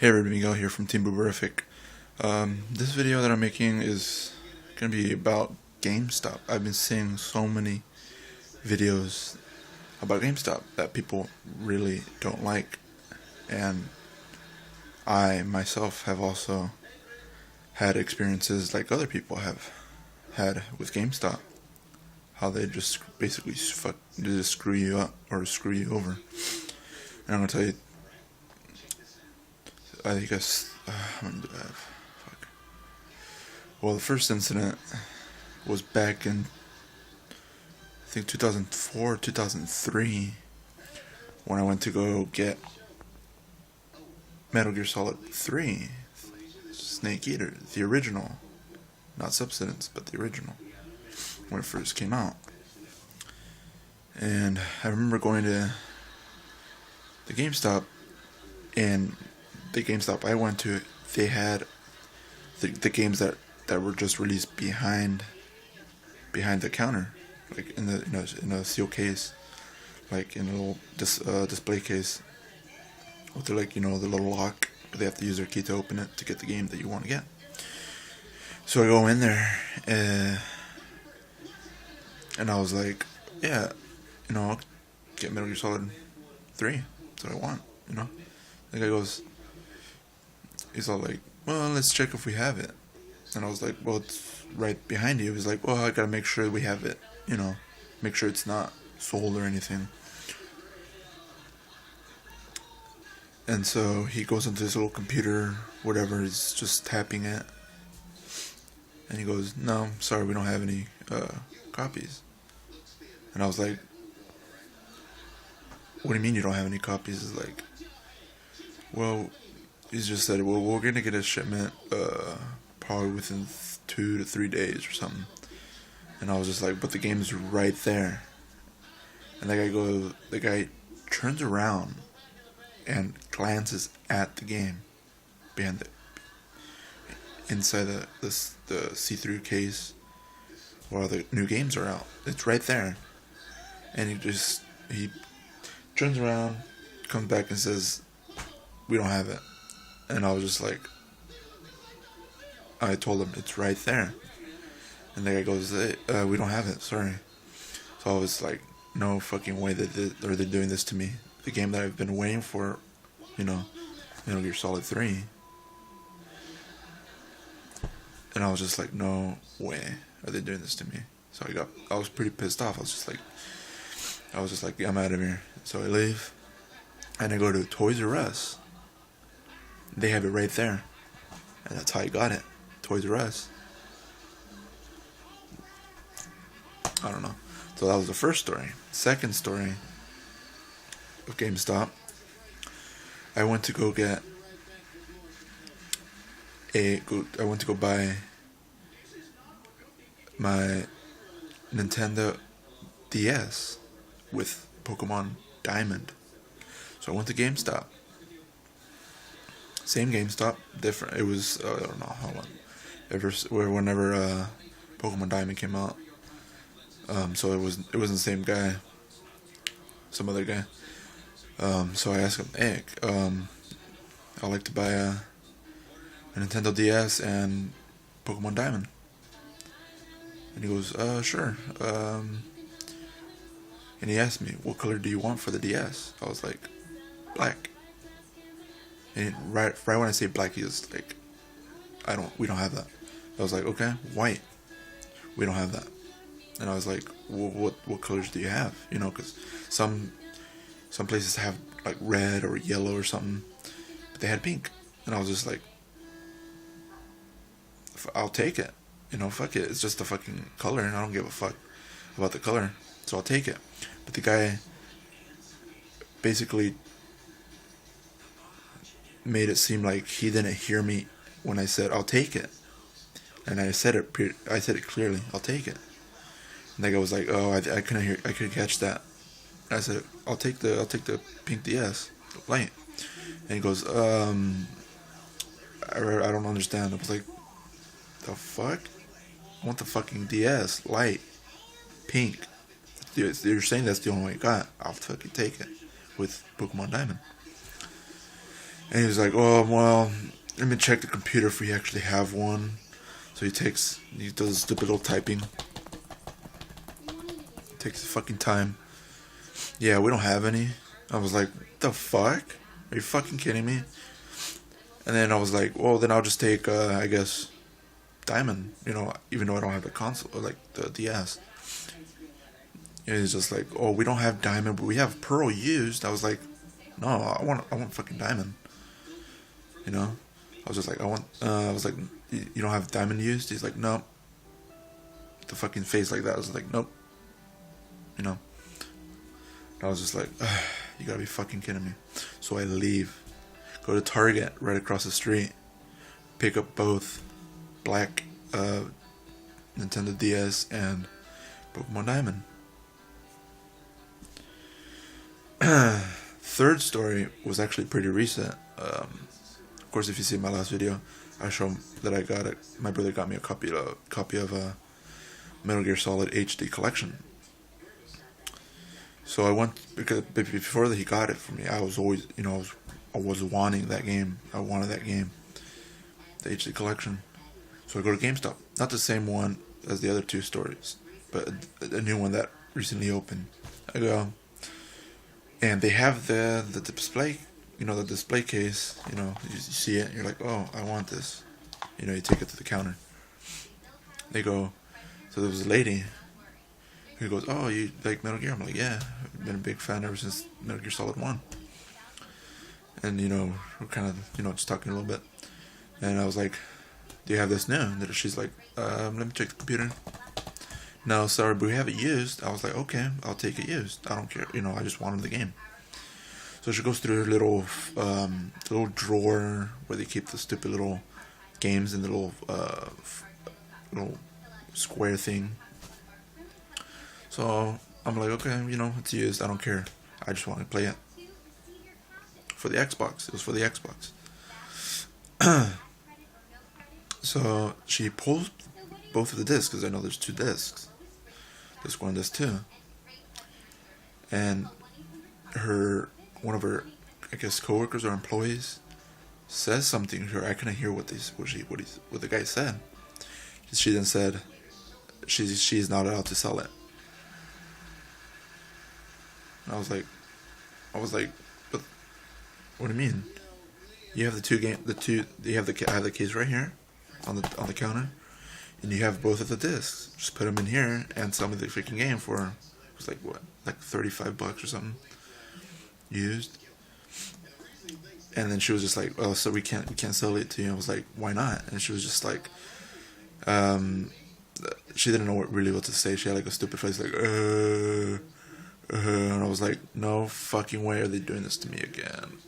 Hey everybody, Miguel here from Team Booberific. This video that I'm making is going to be about Gamestop. I've been seeing so many videos about Gamestop that people really don't like, and I myself have also had experiences like other people have had with GameStop. How they just basically just screw you up or screw you over. And I'm going to tell you, I guess, how many do I have? Fuck. Well, the first incident was back in, I think 2004, 2003, when I went to go get Metal Gear Solid 3, Snake Eater, the original, not Substance, but the original, when it first came out. And I remember going to the GameStop, and the GameStop I went to, they had the games that were just released behind the counter, like in a seal case, like in a little display case with the the little lock, but they have to use their key to open it to get the game that you want to get. So I go in there, and I was like, yeah, I'll get Metal Gear Solid 3. That's what I want, The guy goes, he's all like, well, let's check if we have it. And I was like, well, it's right behind you. He's like, well, I gotta make sure we have it, make sure it's not sold or anything. And so he goes into his little computer, whatever, he's just tapping it. And he goes, no, sorry, we don't have any copies. And I was like, what do you mean you don't have any copies? He's like, well, he's just said, well, we're gonna get a shipment probably within 2 to 3 days or something. And I was just like, but the game's right there. And the guy turns around and glances at the game behind inside the see-through case while the new games are out. It's right there. And he turns around, comes back and says, we don't have it. And I was just like, I told him it's right there. And the guy goes, we don't have it, sorry. So I was like, no fucking way that they're doing this to me. The game that I've been waiting for, Metal Gear Solid 3. And I was just like, no way are they doing this to me. So I was pretty pissed off. I was just like, yeah, I'm out of here. So I leave, and I go to Toys R Us. They have it right there, and that's how I got it. Toys R Us. I don't know. So that was the first story. Second story of GameStop. I went to go get I went to go buy my Nintendo DS with Pokemon Diamond. So I went to GameStop. Same GameStop, different. It was I don't know how long. Whenever Pokemon Diamond came out. So it wasn't the same guy. Some other guy. So I asked him, hey, I'd like to buy a Nintendo DS and Pokemon Diamond. And he goes, sure. And he asked me, what color do you want for the DS? I was like, black. And right when I say black, he was like, we don't have that. I was like, okay, white. We don't have that. And I was like, well, what colors do you have? Because some places have like red or yellow or something, but they had pink. And I was just like, I'll take it. Fuck it. It's just a fucking color, and I don't give a fuck about the color. So I'll take it. But the guy basically made it seem like he didn't hear me when I said I'll take it, and I said it clearly. I'll take it. And the guy was like, oh, I couldn't hear. I couldn't catch that. And I said, I'll take the pink DS, light. And he goes, I don't understand. I was like, the fuck? I want the fucking DS, light, pink. You're saying that's the only one you got. I'll fucking take it with Pokemon Diamond. And he was like, oh, well, let me check the computer if we actually have one. So he does stupid little typing. Takes fucking time. Yeah, we don't have any. I was like, the fuck? Are you fucking kidding me? And then I was like, well, then I'll just take, I guess, Diamond. Even though I don't have the console, or like the DS. And he's just like, oh, we don't have Diamond, but we have Pearl used. I was like, no, I want fucking Diamond. I was just like, I was like, you don't have Diamond used? He's like, nope. The fucking face like that. I was like, nope. And I was just like, you gotta be fucking kidding me. So I leave, go to Target right across the street, pick up both black Nintendo DS and Pokemon Diamond. Third story was actually pretty recent. Of course, if you see my last video, I show that I got it. My brother got me a copy of Metal Gear Solid HD Collection. So I went, because before that he got it for me, I was always, I was wanting that game. I wanted that game, the HD Collection. So I go to Gamestop, not the same one as the other two stories, but a new one that recently opened. I go, and they have the display, the display case. You see it, and you're like, oh, I want this. You take it to the counter. They go, so there was a lady who goes, oh, you like Metal Gear? I'm like, yeah, I've been a big fan ever since Metal Gear Solid 1. And, we're kind of, just talking a little bit. And I was like, do you have this new? And she's like, let me check the computer. No, sorry, but we have it used. I was like, okay, I'll take it used. I don't care. I just wanted the game. So she goes through her little drawer where they keep the stupid little games in the little square thing. So I'm like, okay, it's used. I don't care. I just want to play it. For the Xbox. It was for the Xbox. So she pulls both of the discs, because I know there's two discs. Disc 1, disc 2. And one of her, I guess, coworkers or employees says something to her. I couldn't hear what the guy said. She then said, she's not allowed to sell it. And I was like, but what do you mean? You have I have the case right here on the counter, and you have both of the discs. Just put them in here and sell me the freaking game for, it was like what, like $35 or something used. And then she was just like, oh, so we can't sell it to you. I was like, why not? And she was just like, she didn't know really what to say. She had like a stupid face, like, and I was like, no fucking way are they doing this to me again.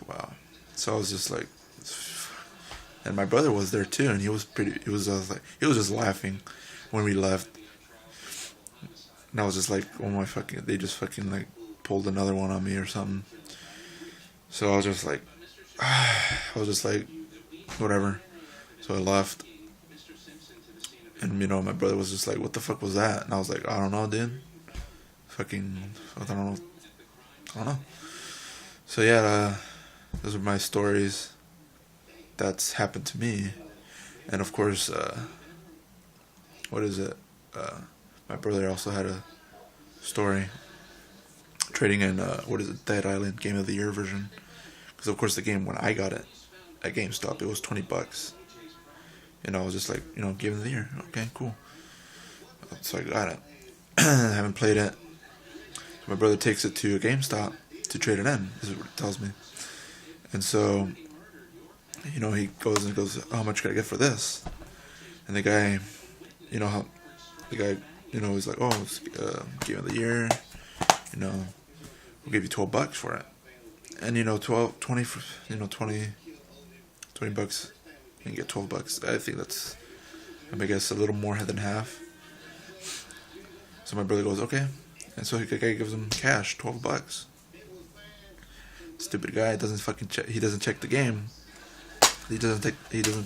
Wow. So I was just like, and my brother was there too, and he was just laughing when we left. And I was just like, they just fucking like pulled another one on me or something. So I was just like, whatever. So I left. And, my brother was just like, what the fuck was that? And I was like, I don't know, dude. I don't know. So, yeah, those are my stories that's happened to me. And, of course, what is it? My brother also had a story trading in, Dead Island Game of the Year version. Because, of course, the game, when I got it at GameStop, it was $20. And I was just like, Game of the Year. Okay, cool. So I got it. I haven't played it. My brother takes it to a GameStop to trade it in. This is what it tells me. And so, he goes, how much can I get for this? And the guy, he's like, oh, it's Game of the Year. We'll give you $12 for it. And, 20 bucks. You can get $12. I think that's, I guess, a little more than half. So my brother goes, okay. And so the guy gives him cash, $12. Stupid guy doesn't fucking check. He doesn't check the game. He doesn't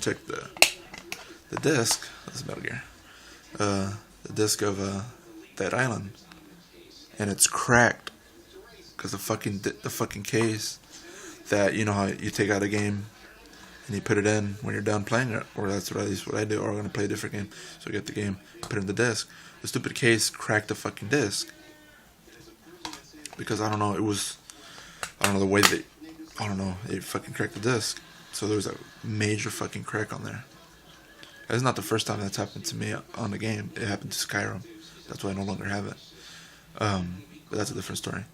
check the disc. That's Metal Gear. The disc of Dead Island, and it's cracked because the fucking case that, you know how you take out a game and you put it in when you're done playing it, or that's at least what I do, or I'm gonna play a different game. So I get the game, put it in the disc. The stupid case cracked the fucking disc because I don't know the way that it fucking cracked the disc. So there was a major fucking crack on there. That's not the first time that's happened to me on the game. It happened to Skyrim. That's why I no longer have it. But that's a different story.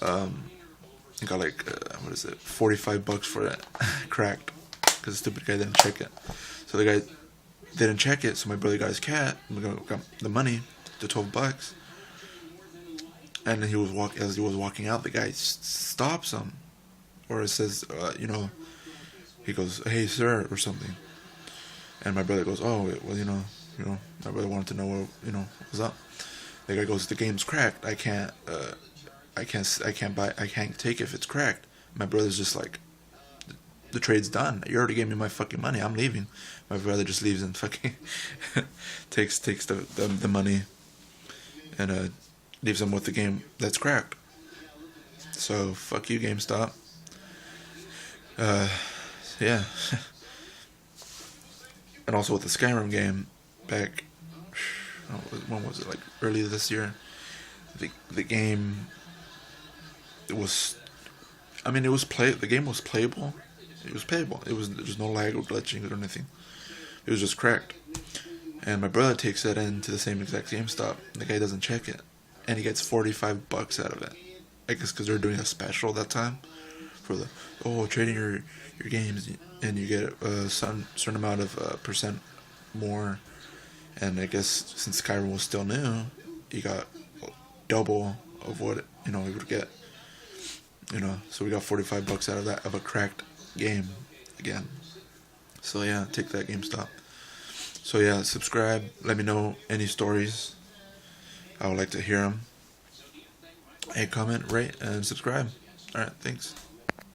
I got like $45 for it cracked because the stupid guy didn't check it. So the guy didn't check it. So my brother got his cat and got the money, the $12. And then as he was walking out, the guy stops him, or it says, he goes, "Hey, sir," or something. And my brother goes, "Oh, well, my brother wanted to know what was up." The guy goes, "The game's cracked. I can't take it if it's cracked." My brother's just like, "The trade's done. You already gave me my fucking money. I'm leaving." My brother just leaves and fucking takes the money and leaves him with the game that's cracked. So fuck you, GameStop. Yeah. And also with the Skyrim game, back, when was it, like earlier this year, the game, the game was playable. It was playable. There's no lag or glitching or anything. It was just cracked. And my brother takes it into the same exact GameStop. The guy doesn't check it, and he gets $45 out of it. I guess because they're doing a special that time for trading your games, and you get a certain amount of percent more. And I guess since Skyrim was still new, he got double of what he would get. So we got $45 out of that, of a cracked game again. So yeah, take that, GameStop. So yeah, subscribe. Let me know any stories. I would like to hear them. Hey, comment, rate, and subscribe. Alright, thanks.